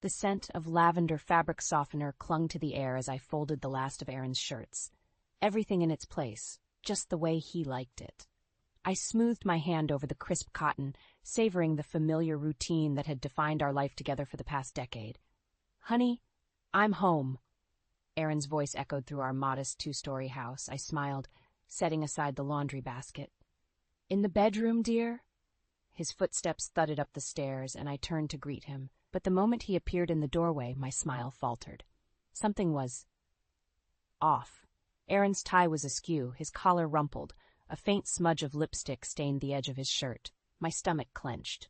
The scent of lavender fabric softener clung to the air as I folded the last of Aaron's shirts. Everything in its place, just the way he liked it. I smoothed my hand over the crisp cotton, savoring the familiar routine that had defined our life together for the past decade. "Honey, I'm home." Aaron's voice echoed through our modest two-story house. I smiled, setting aside the laundry basket. "In the bedroom, dear?" His footsteps thudded up the stairs, and I turned to greet him. But the moment he appeared in the doorway, my smile faltered. Something was off. Aaron's tie was askew, his collar rumpled. A faint smudge of lipstick stained the edge of his shirt. My stomach clenched.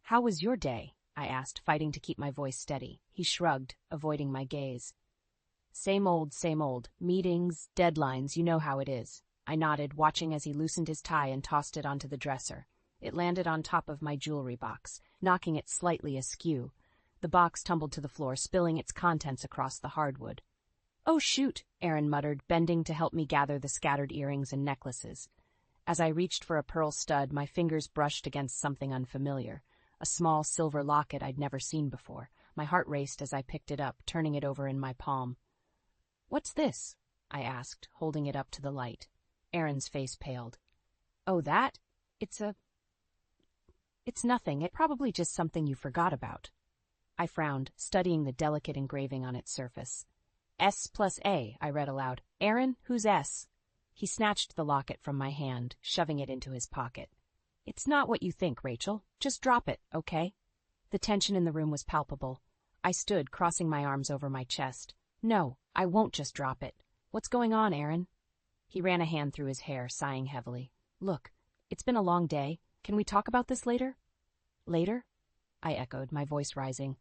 "How was your day?" I asked, fighting to keep my voice steady. He shrugged, avoiding my gaze. Same old, same old. Meetings, deadlines, you know how it is." I nodded, watching as he loosened his tie and tossed it onto the dresser. It landed on top of my jewelry box, knocking it slightly askew. The box tumbled to the floor, spilling its contents across the hardwood. "Oh, shoot," Aaron muttered, bending to help me gather the scattered earrings and necklaces. As I reached for a pearl stud, my fingers brushed against something unfamiliar, a small silver locket I'd never seen before. My heart raced as I picked it up, turning it over in my palm. "What's this?" I asked, holding it up to the light. Aaron's face paled. "Oh, that? It's nothing. It's probably just something you forgot about." I frowned, studying the delicate engraving on its surface. S+A, I read aloud. "Aaron, who's S?" He snatched the locket from my hand, shoving it into his pocket. "It's not what you think, Rachel. Just drop it, okay?" The tension in the room was palpable. I stood, crossing my arms over my chest. "No, I won't just drop it. What's going on, Aaron?" He ran a hand through his hair, sighing heavily. "Look, it's been a long day. Can we talk about this later?" "Later?" I echoed, my voice rising.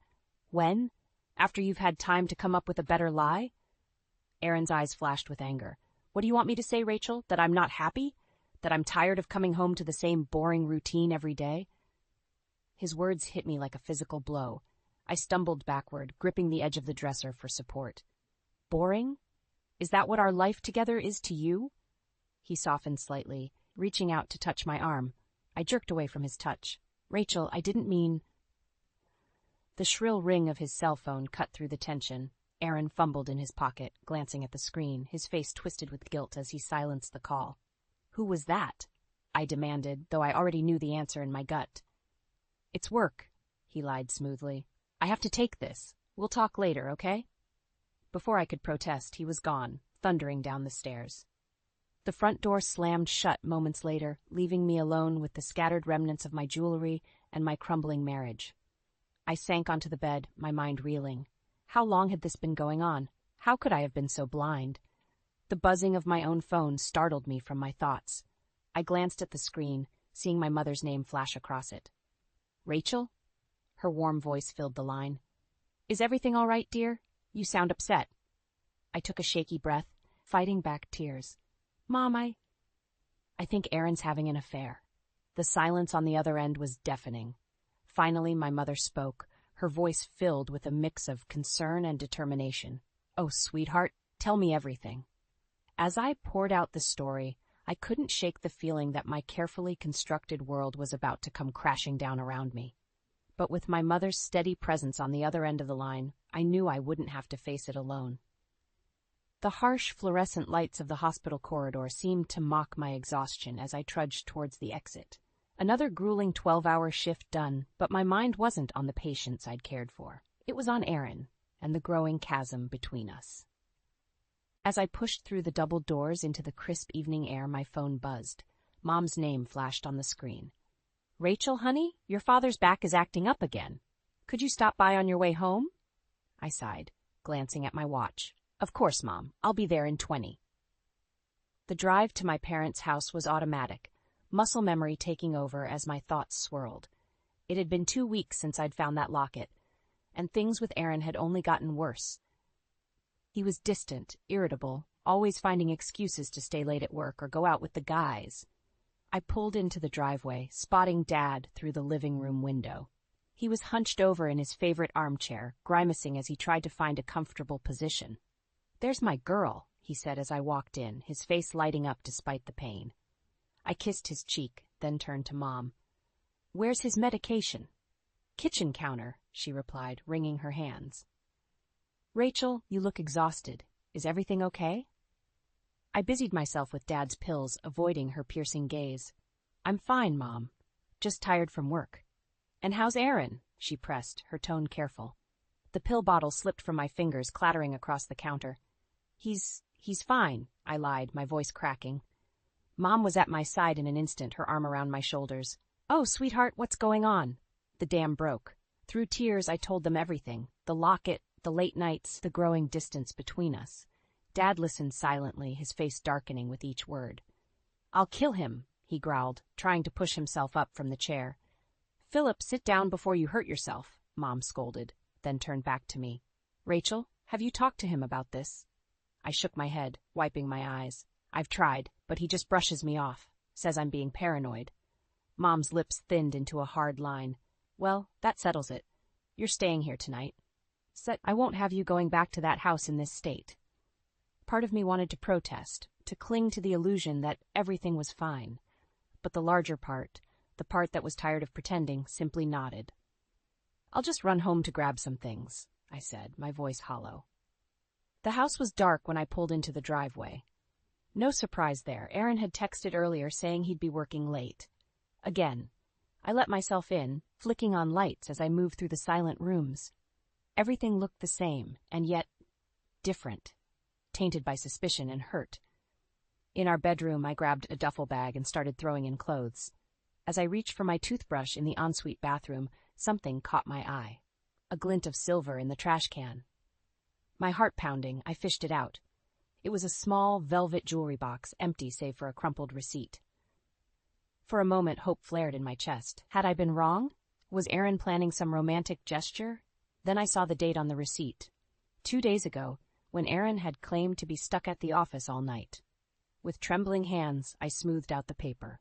"When? After you've had time to come up with a better lie?" Aaron's eyes flashed with anger. "What do you want me to say, Rachel? That I'm not happy? That I'm tired of coming home to the same boring routine every day?" His words hit me like a physical blow. I stumbled backward, gripping the edge of the dresser for support. "Boring? Is that what our life together is to you?" He softened slightly, reaching out to touch my arm. I jerked away from his touch. "Rachel, I didn't mean—" The shrill ring of his cell phone cut through the tension. Aaron fumbled in his pocket, glancing at the screen, his face twisted with guilt as he silenced the call. "Who was that?" I demanded, though I already knew the answer in my gut. "It's work," he lied smoothly. "I have to take this. We'll talk later, okay?" Before I could protest, he was gone, thundering down the stairs. The front door slammed shut moments later, leaving me alone with the scattered remnants of my jewelry and my crumbling marriage. I sank onto the bed, my mind reeling. How long had this been going on? How could I have been so blind? The buzzing of my own phone startled me from my thoughts. I glanced at the screen, seeing my mother's name flash across it. "Rachel?" Her warm voice filled the line. "Is everything all right, dear? You sound upset." I took a shaky breath, fighting back tears. "Mom, I think Aaron's having an affair." The silence on the other end was deafening. Finally, my mother spoke, her voice filled with a mix of concern and determination. "Oh, sweetheart, tell me everything." As I poured out the story, I couldn't shake the feeling that my carefully constructed world was about to come crashing down around me. But with my mother's steady presence on the other end of the line, I knew I wouldn't have to face it alone. The harsh fluorescent lights of the hospital corridor seemed to mock my exhaustion as I trudged towards the exit. Another grueling 12-hour shift done, but my mind wasn't on the patients I'd cared for. It was on Aaron and the growing chasm between us. As I pushed through the double doors into the crisp evening air, my phone buzzed. Mom's name flashed on the screen. "Rachel, honey, your father's back is acting up again. Could you stop by on your way home?" I sighed, glancing at my watch. "Of course, Mom. I'll be there in 20. The drive to my parents' house was automatic, muscle memory taking over as my thoughts swirled. It had been 2 weeks since I'd found that locket, and things with Aaron had only gotten worse. He was distant, irritable, always finding excuses to stay late at work or go out with the guys. I pulled into the driveway, spotting Dad through the living room window. He was hunched over in his favorite armchair, grimacing as he tried to find a comfortable position. "There's my girl," he said as I walked in, his face lighting up despite the pain. I kissed his cheek, then turned to Mom. "Where's his medication?" "Kitchen counter," she replied, wringing her hands. Rachel, you look exhausted. Is everything okay? I busied myself with Dad's pills, avoiding her piercing gaze. I'm fine, Mom. Just tired from work. And how's Aaron? She pressed, her tone careful. The pill bottle slipped from my fingers, clattering across the counter. He's fine, I lied, my voice cracking. Mom was at my side in an instant, her arm around my shoulders. Oh, sweetheart, what's going on? The dam broke. Through tears, I told them everything. The locket, the late nights, the growing distance between us. Dad listened silently, his face darkening with each word. I'll kill him, he growled, trying to push himself up from the chair. Philip, sit down before you hurt yourself, Mom scolded, then turned back to me. Rachel, have you talked to him about this? I shook my head, wiping my eyes. I've tried, but he just brushes me off, says I'm being paranoid. Mom's lips thinned into a hard line. Well, that settles it. You're staying here tonight. I won't have you going back to that house in this state. Part of me wanted to protest, to cling to the illusion that everything was fine. But the larger part, the part that was tired of pretending, simply nodded. I'll just run home to grab some things, I said, my voice hollow. The house was dark when I pulled into the driveway. No surprise there. Aaron had texted earlier saying he'd be working late. Again, I let myself in, flicking on lights as I moved through the silent rooms. Everything looked the same, and yet different, tainted by suspicion and hurt. In our bedroom, I grabbed a duffel bag and started throwing in clothes. As I reached for my toothbrush in the ensuite bathroom, something caught my eye. A glint of silver in the trash can. My heart pounding, I fished it out. It was a small, velvet jewelry box, empty save for a crumpled receipt. For a moment, hope flared in my chest. Had I been wrong? Was Aaron planning some romantic gesture? Then I saw the date on the receipt. 2 days ago, when Aaron had claimed to be stuck at the office all night. With trembling hands, I smoothed out the paper.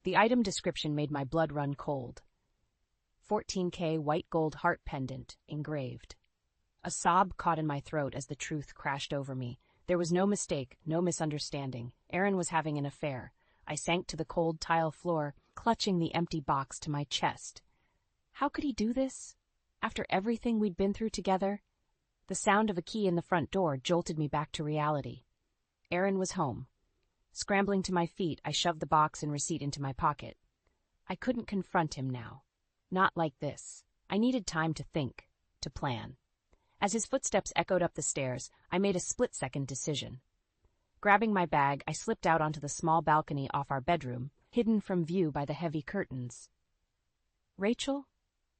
The item description made my blood run cold. 14K white gold heart pendant, engraved. A sob caught in my throat as the truth crashed over me. There was no mistake, no misunderstanding. Aaron was having an affair. I sank to the cold tile floor, clutching the empty box to my chest. How could he do this? After everything we'd been through together? The sound of a key in the front door jolted me back to reality. Aaron was home. Scrambling to my feet, I shoved the box and receipt into my pocket. I couldn't confront him now. Not like this. I needed time to think, to plan. As his footsteps echoed up the stairs, I made a split-second decision. Grabbing my bag, I slipped out onto the small balcony off our bedroom, hidden from view by the heavy curtains. Rachel?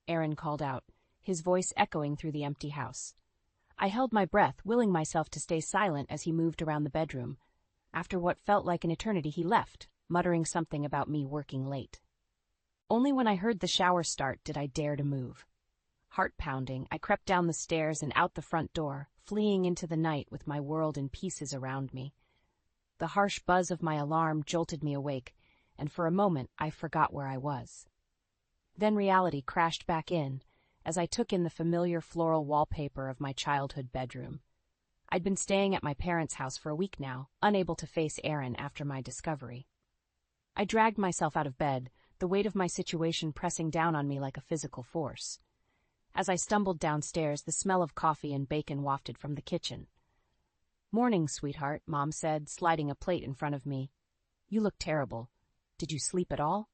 Aaron called out, his voice echoing through the empty house. I held my breath, willing myself to stay silent as he moved around the bedroom. After what felt like an eternity, he left, muttering something about me working late. Only when I heard the shower start did I dare to move. Heart pounding, I crept down the stairs and out the front door, fleeing into the night with my world in pieces around me. The harsh buzz of my alarm jolted me awake, and for a moment I forgot where I was. Then reality crashed back in, as I took in the familiar floral wallpaper of my childhood bedroom. I'd been staying at my parents' house for a week now, unable to face Aaron after my discovery. I dragged myself out of bed, the weight of my situation pressing down on me like a physical force. As I stumbled downstairs, the smell of coffee and bacon wafted from the kitchen. "Morning, sweetheart," Mom said, sliding a plate in front of me. "You look terrible. Did you sleep at all?"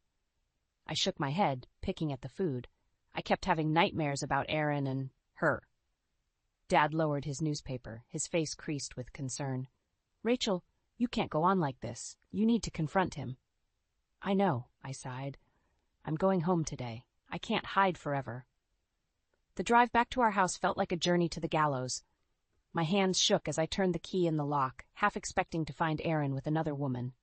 I shook my head, picking at the food. I kept having nightmares about Aaron and her. Dad lowered his newspaper, his face creased with concern. "Rachel, you can't go on like this. You need to confront him." "I know," I sighed. "I'm going home today. I can't hide forever." The drive back to our house felt like a journey to the gallows. My hands shook as I turned the key in the lock, half expecting to find Aaron with another woman.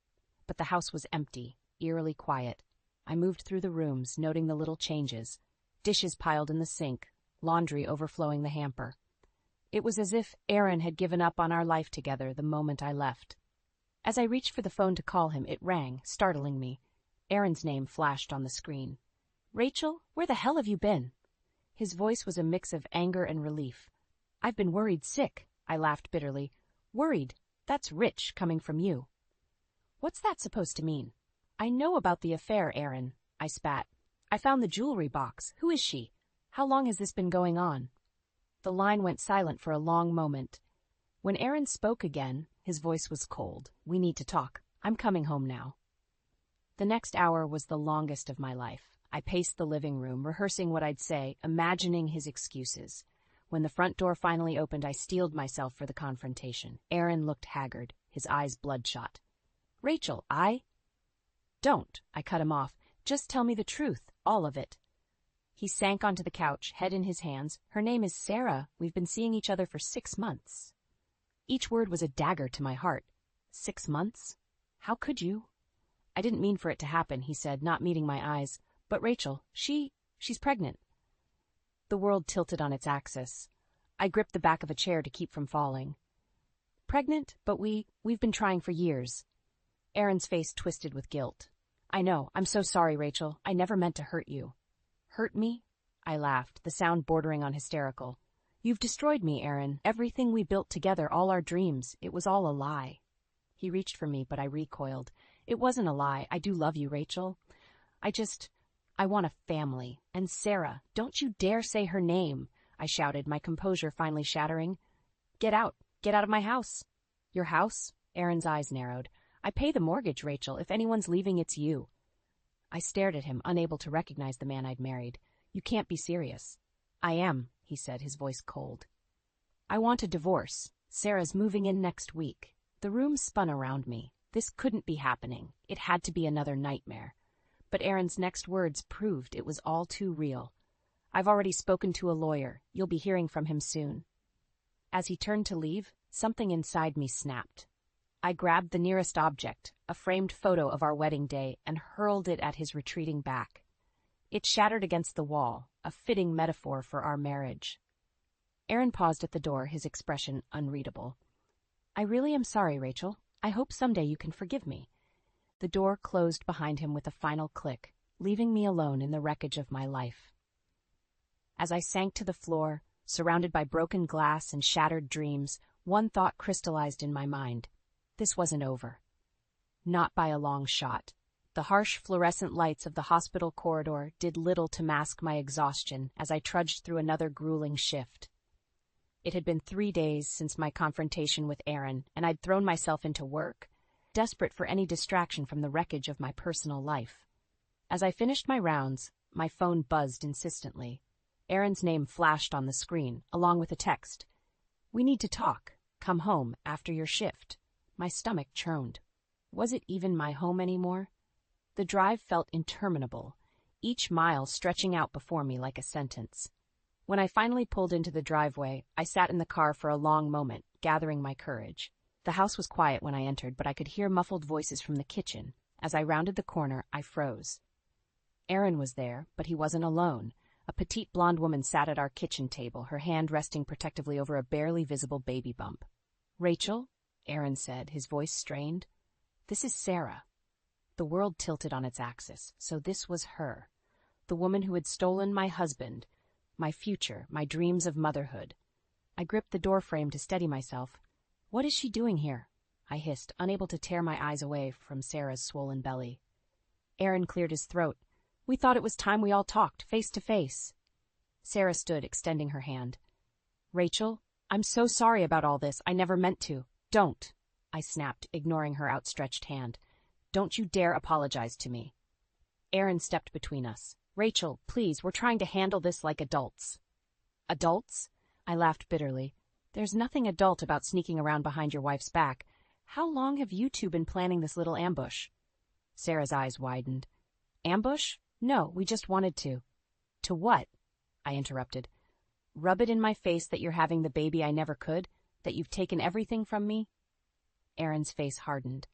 But the house was empty, eerily quiet. I moved through the rooms, noting the little changes. Dishes piled in the sink, laundry overflowing the hamper. It was as if Aaron had given up on our life together the moment I left. As I reached for the phone to call him, it rang, startling me. Aaron's name flashed on the screen. "Rachel, where the hell have you been?" His voice was a mix of anger and relief. "I've been worried sick," I laughed bitterly. "Worried? That's rich, coming from you." "What's that supposed to mean?" "I know about the affair, Aaron," I spat. "I found the jewelry box. Who is she?" How long has this been going on? The line went silent for a long moment. When Aaron spoke again, his voice was cold. We need to talk. I'm coming home now. The next hour was the longest of my life. I paced the living room, rehearsing what I'd say, imagining his excuses. When the front door finally opened, I steeled myself for the confrontation. Aaron looked haggard, his eyes bloodshot. Rachel, Don't, I cut him off. Just tell me the truth, all of it. He sank onto the couch, head in his hands. Her name is Sarah. We've been seeing each other for 6 months. Each word was a dagger to my heart. 6 months? How could you? I didn't mean for it to happen, he said, not meeting my eyes. But Rachel, she's pregnant. The world tilted on its axis. I gripped the back of a chair to keep from falling. Pregnant? But we've been trying for years. Aaron's face twisted with guilt. I know, I'm so sorry, Rachel. I never meant to hurt you. Hurt me? I laughed, the sound bordering on hysterical. You've destroyed me, Aaron. Everything we built together, all our dreams, it was all a lie. He reached for me, but I recoiled. It wasn't a lie. I do love you, Rachel. I want a family. And Sarah, don't you dare say her name, I shouted, my composure finally shattering. Get out of my house. Your house? Aaron's eyes narrowed. I pay the mortgage, Rachel. If anyone's leaving, it's you. I stared at him, unable to recognize the man I'd married. You can't be serious. I am, he said, his voice cold. I want a divorce. Sarah's moving in next week. The room spun around me. This couldn't be happening. It had to be another nightmare. But Aaron's next words proved it was all too real. I've already spoken to a lawyer. You'll be hearing from him soon. As he turned to leave, something inside me snapped. I grabbed the nearest object, a framed photo of our wedding day, and hurled it at his retreating back. It shattered against the wall, a fitting metaphor for our marriage. Aaron paused at the door, his expression unreadable. I really am sorry, Rachel. I hope someday you can forgive me. The door closed behind him with a final click, leaving me alone in the wreckage of my life. As I sank to the floor, surrounded by broken glass and shattered dreams, one thought crystallized in my mind. This wasn't over. Not by a long shot. The harsh fluorescent lights of the hospital corridor did little to mask my exhaustion as I trudged through another grueling shift. It had been 3 days since my confrontation with Aaron, and I'd thrown myself into work, desperate for any distraction from the wreckage of my personal life. As I finished my rounds, my phone buzzed insistently. Aaron's name flashed on the screen, along with a text. We need to talk. Come home after your shift. My stomach churned. Was it even my home anymore? The drive felt interminable, each mile stretching out before me like a sentence. When I finally pulled into the driveway, I sat in the car for a long moment, gathering my courage. The house was quiet when I entered, but I could hear muffled voices from the kitchen. As I rounded the corner, I froze. Aaron was there, but he wasn't alone. A petite blonde woman sat at our kitchen table, her hand resting protectively over a barely visible baby bump. Rachel? Aaron said, his voice strained. This is Sarah. The world tilted on its axis, so this was her. The woman who had stolen my husband, my future, my dreams of motherhood. I gripped the doorframe to steady myself. What is she doing here? I hissed, unable to tear my eyes away from Sarah's swollen belly. Aaron cleared his throat. We thought it was time we all talked, face to face. Sarah stood, extending her hand. Rachel, I'm so sorry about all this. I never meant to. Don't, I snapped, ignoring her outstretched hand. Don't you dare apologize to me. Aaron stepped between us. Rachel, please, we're trying to handle this like adults. Adults? I laughed bitterly. There's nothing adult about sneaking around behind your wife's back. How long have you two been planning this little ambush? Sarah's eyes widened. Ambush? No, we just wanted to. To what? I interrupted. Rub it in my face that you're having the baby I never could? That you've taken everything from me? Aaron's face hardened.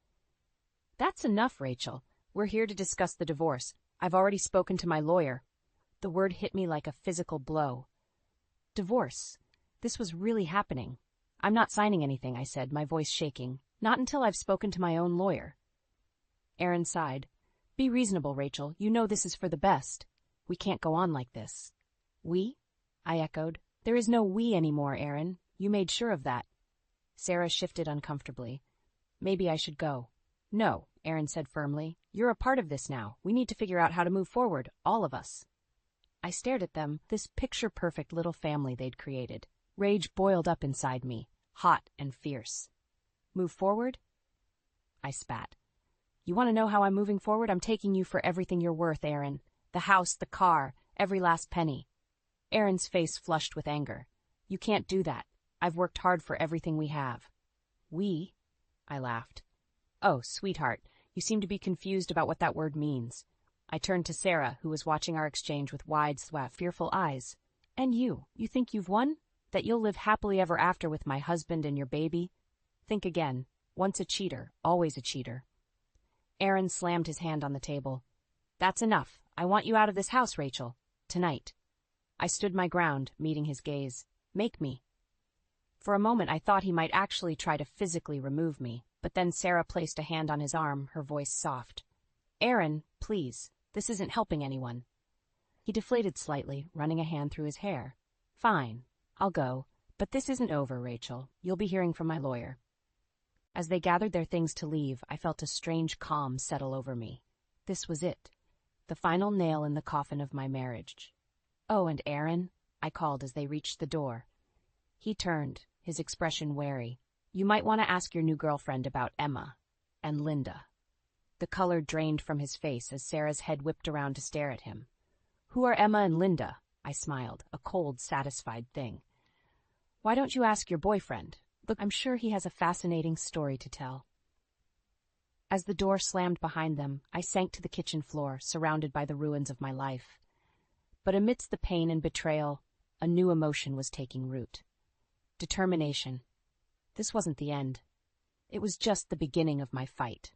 That's enough, Rachel. We're here to discuss the divorce. I've already spoken to my lawyer. The word hit me like a physical blow. Divorce. This was really happening. I'm not signing anything, I said, my voice shaking. Not until I've spoken to my own lawyer. Aaron sighed. Be reasonable, Rachel. You know this is for the best. We can't go on like this. We? I echoed. There is no we anymore, Aaron. You made sure of that. Sarah shifted uncomfortably. Maybe I should go. No, Aaron said firmly. You're a part of this now. We need to figure out how to move forward, all of us. I stared at them, this picture-perfect little family they'd created. Rage boiled up inside me, hot and fierce. Move forward? I spat. You want to know how I'm moving forward? I'm taking you for everything you're worth, Aaron. The house, the car, every last penny. Aaron's face flushed with anger. You can't do that. I've worked hard for everything we have. We? I laughed. Oh, sweetheart, you seem to be confused about what that word means. I turned to Sarah, who was watching our exchange with wide, fearful eyes. And you think you've won? That you'll live happily ever after with my husband and your baby? Think again. Once a cheater, always a cheater. Aaron slammed his hand on the table. That's enough. I want you out of this house, Rachel. Tonight. I stood my ground, meeting his gaze. Make me. For a moment I thought he might actually try to physically remove me, but then Sarah placed a hand on his arm, her voice soft. Aaron, please. This isn't helping anyone. He deflated slightly, running a hand through his hair. Fine. I'll go. But this isn't over, Rachel. You'll be hearing from my lawyer. As they gathered their things to leave, I felt a strange calm settle over me. This was it. The final nail in the coffin of my marriage. Oh, and Aaron, I called as they reached the door. He turned, his expression wary. You might want to ask your new girlfriend about Emma and Linda. The color drained from his face as Sarah's head whipped around to stare at him. Who are Emma and Linda? I smiled, a cold, satisfied thing. Why don't you ask your boyfriend? Look, I'm sure he has a fascinating story to tell. As the door slammed behind them, I sank to the kitchen floor, surrounded by the ruins of my life. But amidst the pain and betrayal, a new emotion was taking root. Determination. This wasn't the end. It was just the beginning of my fight.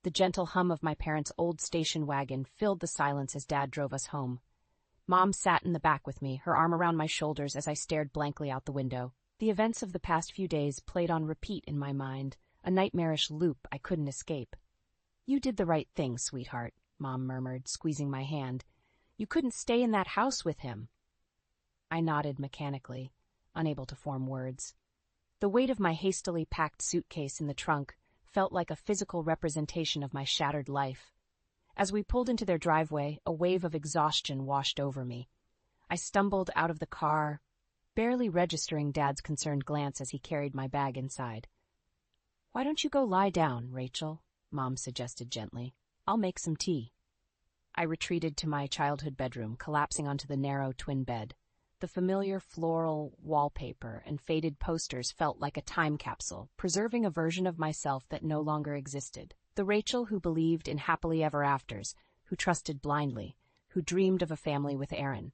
The gentle hum of my parents' old station wagon filled the silence as Dad drove us home. Mom sat in the back with me, her arm around my shoulders as I stared blankly out the window. The events of the past few days played on repeat in my mind, a nightmarish loop I couldn't escape. You did the right thing, sweetheart, Mom murmured, squeezing my hand. You couldn't stay in that house with him. I nodded mechanically, unable to form words. The weight of my hastily packed suitcase in the trunk felt like a physical representation of my shattered life. As we pulled into their driveway, a wave of exhaustion washed over me. I stumbled out of the car, barely registering Dad's concerned glance as he carried my bag inside. Why don't you go lie down, Rachel? Mom suggested gently. I'll make some tea. I retreated to my childhood bedroom, collapsing onto the narrow twin bed. The familiar floral wallpaper and faded posters felt like a time capsule, preserving a version of myself that no longer existed. The Rachel who believed in happily ever afters, who trusted blindly, who dreamed of a family with Aaron.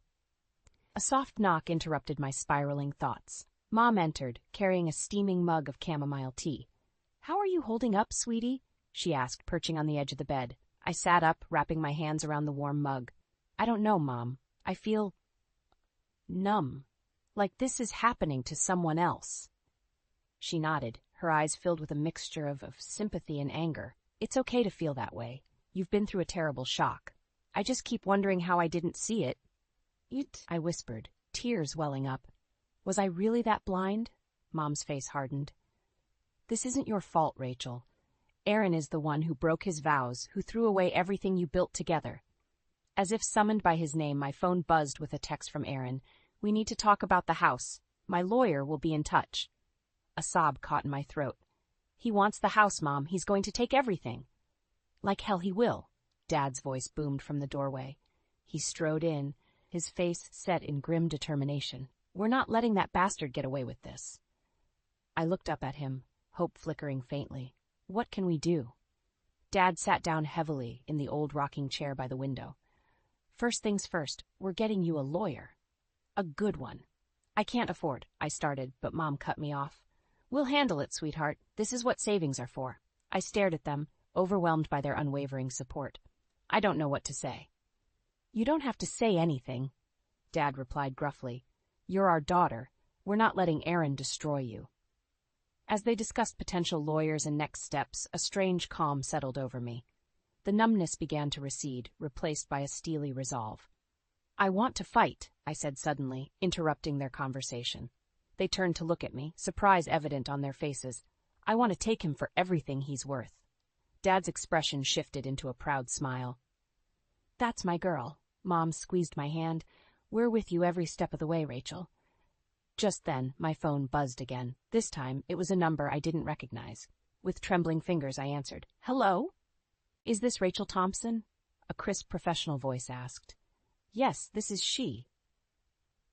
A soft knock interrupted my spiraling thoughts. Mom entered, carrying a steaming mug of chamomile tea. How are you holding up, sweetie? She asked, perching on the edge of the bed. I sat up, wrapping my hands around the warm mug. I don't know, Mom. I feel numb, like this is happening to someone else. She nodded, her eyes filled with a mixture of sympathy and anger. It's okay to feel that way. You've been through a terrible shock. I just keep wondering how I didn't see it. I whispered, tears welling up. Was I really that blind? Mom's face hardened. This isn't your fault, Rachel. Aaron is the one who broke his vows, who threw away everything you built together. As if summoned by his name, my phone buzzed with a text from Aaron. We need to talk about the house. My lawyer will be in touch. A sob caught in my throat. He wants the house, Mom. He's going to take everything. Like hell he will. Dad's voice boomed from the doorway. He strode in, his face set in grim determination. We're not letting that bastard get away with this. I looked up at him, hope flickering faintly. What can we do? Dad sat down heavily in the old rocking chair by the window. First things first, we're getting you a lawyer. A good one. I can't afford, I started, but Mom cut me off. We'll handle it, sweetheart. This is what savings are for. I stared at them, overwhelmed by their unwavering support. I don't know what to say. You don't have to say anything, Dad replied gruffly. You're our daughter. We're not letting Aaron destroy you. As they discussed potential lawyers and next steps, a strange calm settled over me. The numbness began to recede, replaced by a steely resolve. I want to fight, I said suddenly, interrupting their conversation. They turned to look at me, surprise evident on their faces. I want to take him for everything he's worth. Dad's expression shifted into a proud smile. That's my girl. Mom squeezed my hand. "We're with you every step of the way, Rachel." Just then, my phone buzzed again. This time, it was a number I didn't recognize. With trembling fingers, I answered. "Hello? Is this Rachel Thompson?" A crisp professional voice asked. "Yes, this is she."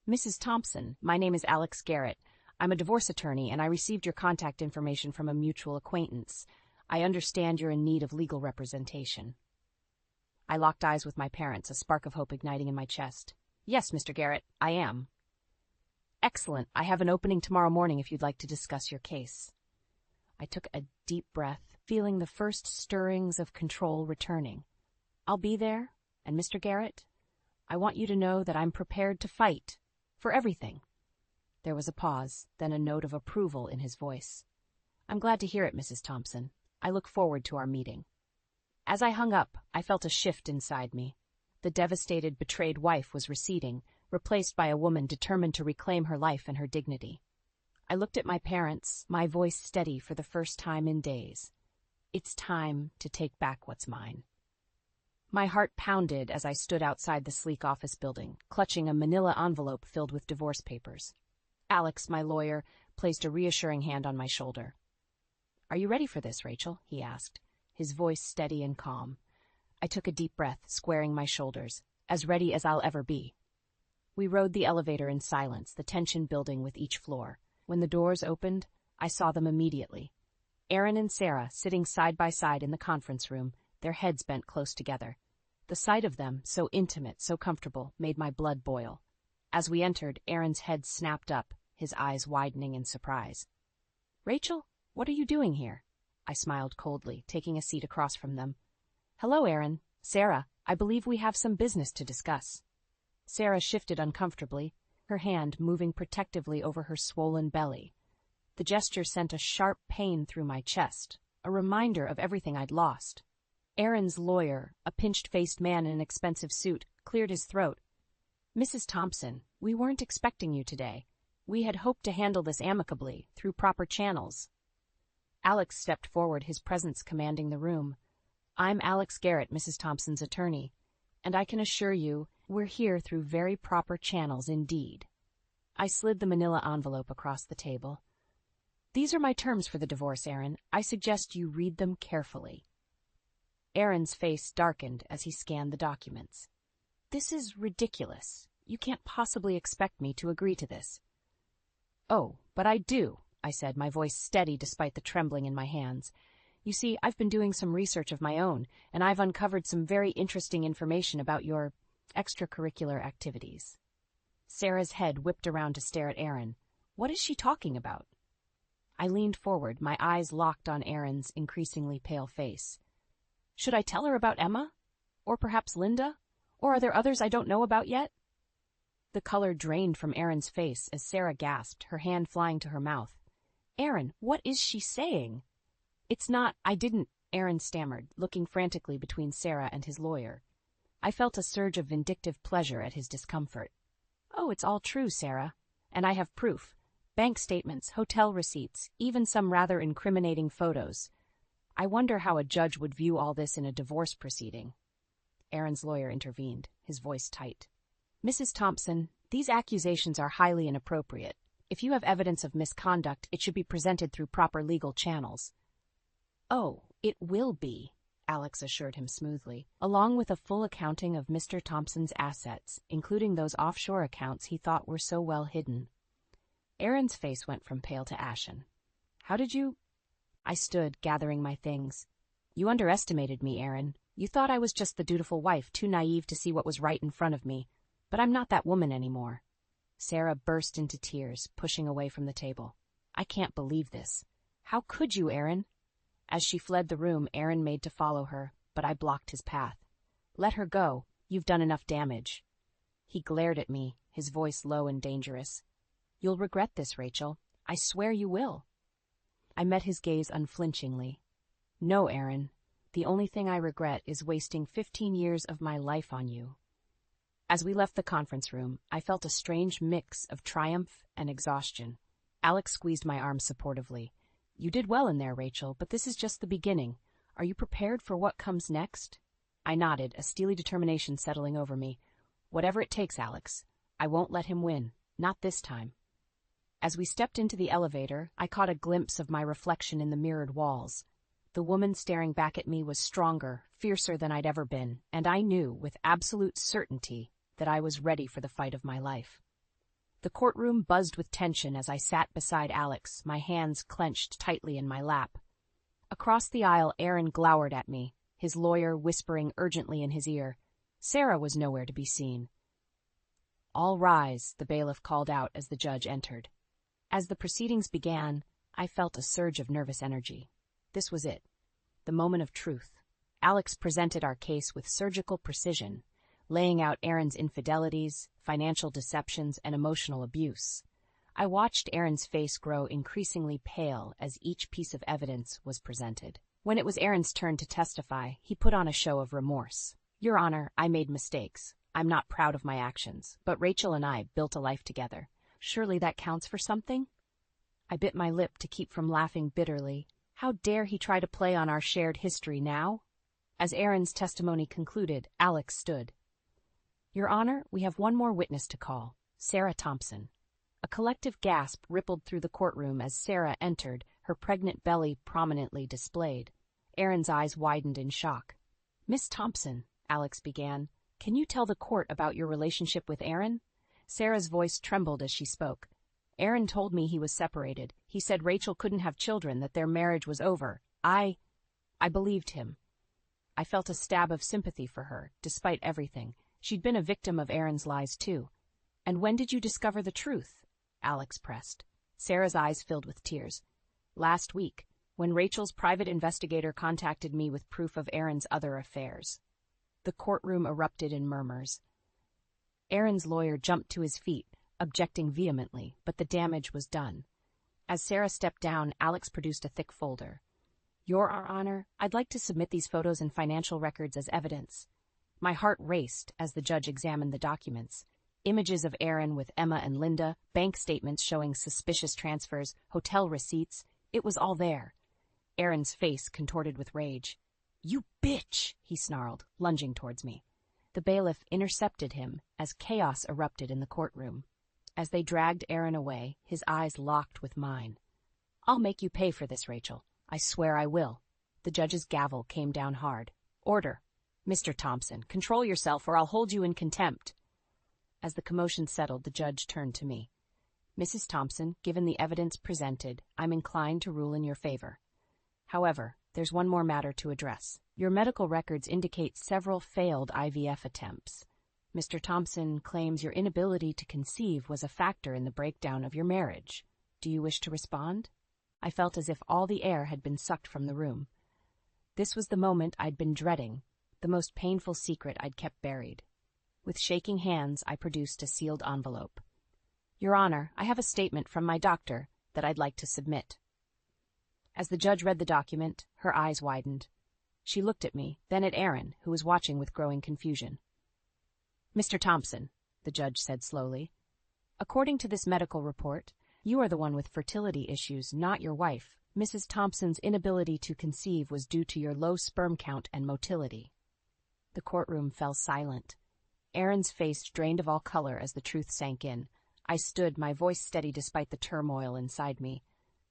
"Mrs. Thompson, my name is Alex Garrett. I'm a divorce attorney, and I received your contact information from a mutual acquaintance. I understand you're in need of legal representation." I locked eyes with my parents, a spark of hope igniting in my chest. "Yes, Mr. Garrett, I am." "Excellent. I have an opening tomorrow morning if you'd like to discuss your case." I took a deep breath, feeling the first stirrings of control returning. "I'll be there, and Mr. Garrett, I want you to know that I'm prepared to fight. For everything." There was a pause, then a note of approval in his voice. "I'm glad to hear it, Mrs. Thompson. I look forward to our meeting." As I hung up, I felt a shift inside me. The devastated, betrayed wife was receding, replaced by a woman determined to reclaim her life and her dignity. I looked at my parents, my voice steady for the first time in days. It's time to take back what's mine. My heart pounded as I stood outside the sleek office building, clutching a manila envelope filled with divorce papers. Alex, my lawyer, placed a reassuring hand on my shoulder. "Are you ready for this, Rachel?" he asked, his voice steady and calm. I took a deep breath, squaring my shoulders, as ready as I'll ever be. We rode the elevator in silence, the tension building with each floor. When the doors opened, I saw them immediately. Aaron and Sarah sitting side by side in the conference room, their heads bent close together. The sight of them, so intimate, so comfortable, made my blood boil. As we entered, Aaron's head snapped up, his eyes widening in surprise. "Rachel, what are you doing here?" I smiled coldly, taking a seat across from them. "Hello, Aaron. Sarah, I believe we have some business to discuss." Sarah shifted uncomfortably, her hand moving protectively over her swollen belly. The gesture sent a sharp pain through my chest, a reminder of everything I'd lost. Aaron's lawyer, a pinched-faced man in an expensive suit, cleared his throat. "Mrs. Thompson, we weren't expecting you today. We had hoped to handle this amicably, through proper channels." Alex stepped forward, his presence commanding the room. "I'm Alex Garrett, Mrs. Thompson's attorney, and I can assure you we're here through very proper channels indeed." I slid the manila envelope across the table. "These are my terms for the divorce, Aaron. I suggest you read them carefully." Aaron's face darkened as he scanned the documents. "This is ridiculous. You can't possibly expect me to agree to this." "Oh, but I do," I said, my voice steady despite the trembling in my hands. "You see, I've been doing some research of my own, and I've uncovered some very interesting information about your extracurricular activities." Sarah's head whipped around to stare at Aaron. "What is she talking about?" I leaned forward, my eyes locked on Aaron's increasingly pale face. "Should I tell her about Emma? Or perhaps Linda? Or are there others I don't know about yet?" The color drained from Aaron's face as Sarah gasped, her hand flying to her mouth. "Aaron, what is she saying?" I didn't," Aaron stammered, looking frantically between Sarah and his lawyer. I felt a surge of vindictive pleasure at his discomfort. "Oh, it's all true, Sarah. And I have proof. Bank statements, hotel receipts, even some rather incriminating photos. I wonder how a judge would view all this in a divorce proceeding." Aaron's lawyer intervened, his voice tight. "Mrs. Thompson, these accusations are highly inappropriate. If you have evidence of misconduct, it should be presented through proper legal channels." "Oh, it will be," Alex assured him smoothly, along with a full accounting of Mr. Thompson's assets, including those offshore accounts he thought were so well hidden. Aaron's face went from pale to ashen. "How did you—" I stood, gathering my things. "You underestimated me, Aaron. You thought I was just the dutiful wife, too naive to see what was right in front of me. But I'm not that woman anymore." Sarah burst into tears, pushing away from the table. "I can't believe this. How could you, Aaron?" As she fled the room, Aaron made to follow her, but I blocked his path. "Let her go. You've done enough damage." He glared at me, his voice low and dangerous. "You'll regret this, Rachel. I swear you will." I met his gaze unflinchingly. "No, Aaron. The only thing I regret is wasting 15 years of my life on you." As we left the conference room, I felt a strange mix of triumph and exhaustion. Alex squeezed my arm supportively. "You did well in there, Rachel, but this is just the beginning. Are you prepared for what comes next?" I nodded, a steely determination settling over me. Whatever it takes, Alex. I won't let him win. Not this time. As we stepped into the elevator, I caught a glimpse of my reflection in the mirrored walls. The woman staring back at me was stronger, fiercer than I'd ever been, and I knew, with absolute certainty, that I was ready for the fight of my life. The courtroom buzzed with tension as I sat beside Alex, my hands clenched tightly in my lap. Across the aisle, Aaron glowered at me, his lawyer whispering urgently in his ear. Sarah was nowhere to be seen. "All rise," the bailiff called out as the judge entered. As the proceedings began, I felt a surge of nervous energy. This was it, the moment of truth. Alex presented our case with surgical precision, laying out Aaron's infidelities, financial deceptions, and emotional abuse. I watched Aaron's face grow increasingly pale as each piece of evidence was presented. When it was Aaron's turn to testify, he put on a show of remorse. "Your Honor, I made mistakes. I'm not proud of my actions, but Rachel and I built a life together. Surely that counts for something?" I bit my lip to keep from laughing bitterly. How dare he try to play on our shared history now? As Aaron's testimony concluded, Alex stood. "Your Honor, we have one more witness to call, Sarah Thompson." A collective gasp rippled through the courtroom as Sarah entered, her pregnant belly prominently displayed. Aaron's eyes widened in shock. "Miss Thompson," Alex began, "can you tell the court about your relationship with Aaron?" Sarah's voice trembled as she spoke. "Aaron told me he was separated. He said Rachel couldn't have children, that their marriage was over. I believed him." I felt a stab of sympathy for her, despite everything. She'd been a victim of Aaron's lies, too. "And when did you discover the truth?" Alex pressed. Sarah's eyes filled with tears. "Last week, when Rachel's private investigator contacted me with proof of Aaron's other affairs." The courtroom erupted in murmurs. Aaron's lawyer jumped to his feet, objecting vehemently, but the damage was done. As Sarah stepped down, Alex produced a thick folder. "Your Honor, I'd like to submit these photos and financial records as evidence." My heart raced as the judge examined the documents. Images of Aaron with Emma and Linda, bank statements showing suspicious transfers, hotel receipts. It was all there. Aaron's face contorted with rage. "You bitch!" he snarled, lunging towards me. The bailiff intercepted him as chaos erupted in the courtroom. As they dragged Aaron away, his eyes locked with mine. "I'll make you pay for this, Rachel. I swear I will." The judge's gavel came down hard. "Order. Mr. Thompson, control yourself or I'll hold you in contempt." As the commotion settled, the judge turned to me. "Mrs. Thompson, given the evidence presented, I'm inclined to rule in your favor. However, there's one more matter to address. Your medical records indicate several failed IVF attempts. Mr. Thompson claims your inability to conceive was a factor in the breakdown of your marriage. Do you wish to respond?" I felt as if all the air had been sucked from the room. This was the moment I'd been dreading, the most painful secret I'd kept buried. With shaking hands, I produced a sealed envelope. "Your Honor, I have a statement from my doctor that I'd like to submit." As the judge read the document, her eyes widened. She looked at me, then at Aaron, who was watching with growing confusion. "Mr. Thompson," the judge said slowly, "according to this medical report, you are the one with fertility issues, not your wife. Mrs. Thompson's inability to conceive was due to your low sperm count and motility." The courtroom fell silent. Aaron's face drained of all color as the truth sank in. I stood, my voice steady despite the turmoil inside me.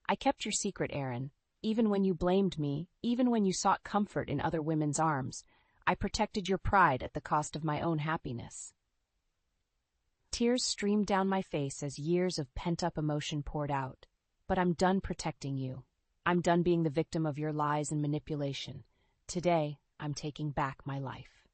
"I kept your secret, Aaron. Even when you blamed me, even when you sought comfort in other women's arms, I protected your pride at the cost of my own happiness." Tears streamed down my face as years of pent-up emotion poured out. "But I'm done protecting you. I'm done being the victim of your lies and manipulation. Today, I'm taking back my life."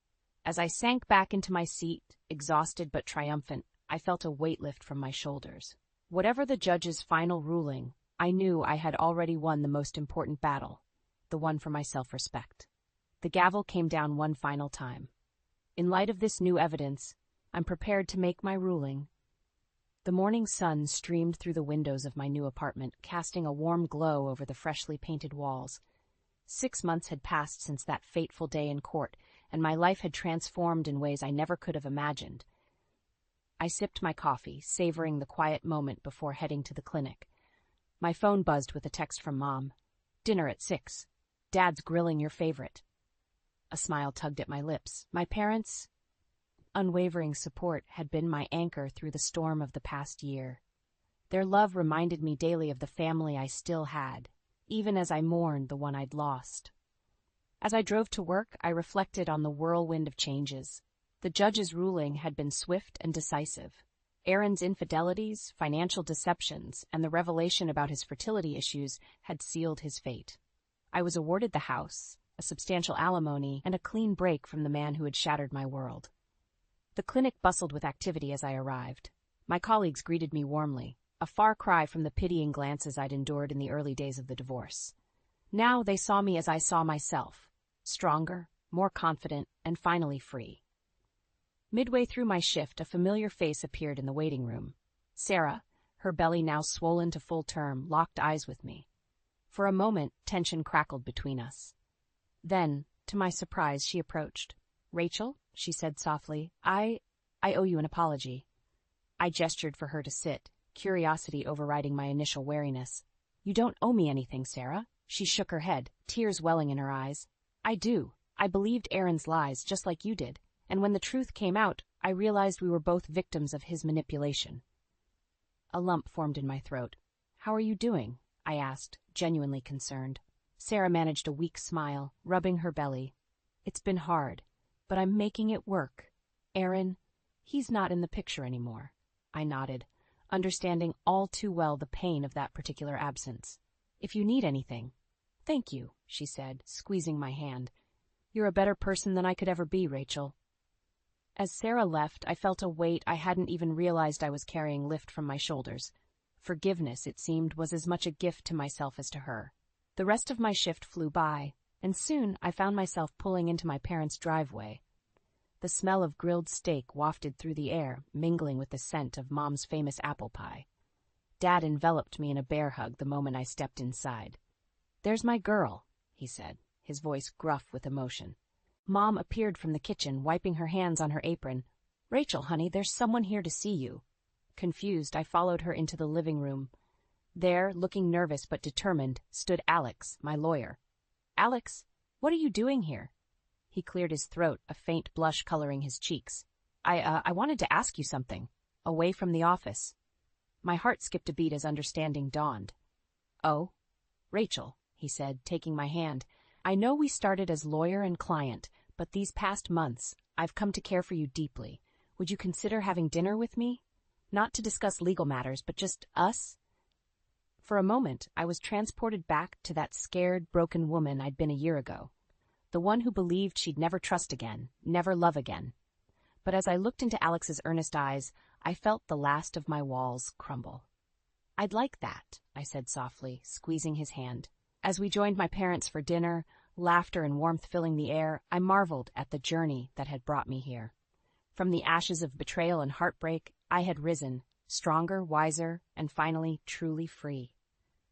As I sank back into my seat, exhausted but triumphant, I felt a weight lift from my shoulders. Whatever the judge's final ruling, I knew I had already won the most important battle, the one for my self-respect. The gavel came down one final time. In light of this new evidence, I'm prepared to make my ruling. The morning sun streamed through the windows of my new apartment, casting a warm glow over the freshly painted walls. 6 months had passed since that fateful day in court, and my life had transformed in ways I never could have imagined. I sipped my coffee, savoring the quiet moment before heading to the clinic. My phone buzzed with a text from Mom. "Dinner at 6. Dad's grilling your favorite." A smile tugged at my lips. My parents... unwavering support had been my anchor through the storm of the past year. Their love reminded me daily of the family I still had, even as I mourned the one I'd lost. As I drove to work, I reflected on the whirlwind of changes. The judge's ruling had been swift and decisive. Aaron's infidelities, financial deceptions, and the revelation about his fertility issues had sealed his fate. I was awarded the house, a substantial alimony, and a clean break from the man who had shattered my world. The clinic bustled with activity as I arrived. My colleagues greeted me warmly, a far cry from the pitying glances I'd endured in the early days of the divorce. Now they saw me as I saw myself, stronger, more confident, and finally free. Midway through my shift, a familiar face appeared in the waiting room. Sarah, her belly now swollen to full term, locked eyes with me. For a moment, tension crackled between us. Then, to my surprise, she approached. "Rachel," she said softly, I owe you an apology." I gestured for her to sit, curiosity overriding my initial wariness. "You don't owe me anything, Sarah." She shook her head, tears welling in her eyes. "I do. I believed Aaron's lies, just like you did, and when the truth came out, I realized we were both victims of his manipulation." A lump formed in my throat. "How are you doing?" I asked, genuinely concerned. Sarah managed a weak smile, rubbing her belly. "It's been hard, but I'm making it work. Aaron, he's not in the picture anymore." I nodded, understanding all too well the pain of that particular absence. "If you need anything." "Thank you," she said, squeezing my hand. "You're a better person than I could ever be, Rachel." As Sarah left, I felt a weight I hadn't even realized I was carrying lift from my shoulders. Forgiveness, it seemed, was as much a gift to myself as to her. The rest of my shift flew by, and soon I found myself pulling into my parents' driveway. The smell of grilled steak wafted through the air, mingling with the scent of Mom's famous apple pie. Dad enveloped me in a bear hug the moment I stepped inside. "There's my girl," he said, his voice gruff with emotion. Mom appeared from the kitchen, wiping her hands on her apron. "Rachel, honey, there's someone here to see you." Confused, I followed her into the living room. There, looking nervous but determined, stood Alex, my lawyer. "Alex, what are you doing here?" He cleared his throat, a faint blush coloring his cheeks. I wanted to ask you something." Away from the office. My heart skipped a beat as understanding dawned. "Oh, Rachel," he said, taking my hand. "I know we started as lawyer and client, but these past months, I've come to care for you deeply. Would you consider having dinner with me? Not to discuss legal matters, but just us?" For a moment, I was transported back to that scared, broken woman I'd been a year ago. The one who believed she'd never trust again, never love again. But as I looked into Alex's earnest eyes, I felt the last of my walls crumble. "I'd like that," I said softly, squeezing his hand. As we joined my parents for dinner, laughter and warmth filling the air, I marveled at the journey that had brought me here. From the ashes of betrayal and heartbreak, I had risen, stronger, wiser, and finally truly free.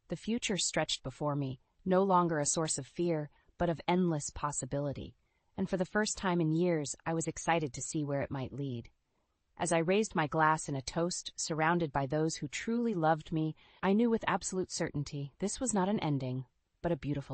The future stretched before me, no longer a source of fear, but of endless possibility, and for the first time in years, I was excited to see where it might lead. As I raised my glass in a toast, surrounded by those who truly loved me, I knew with absolute certainty this was not an ending, but a beautiful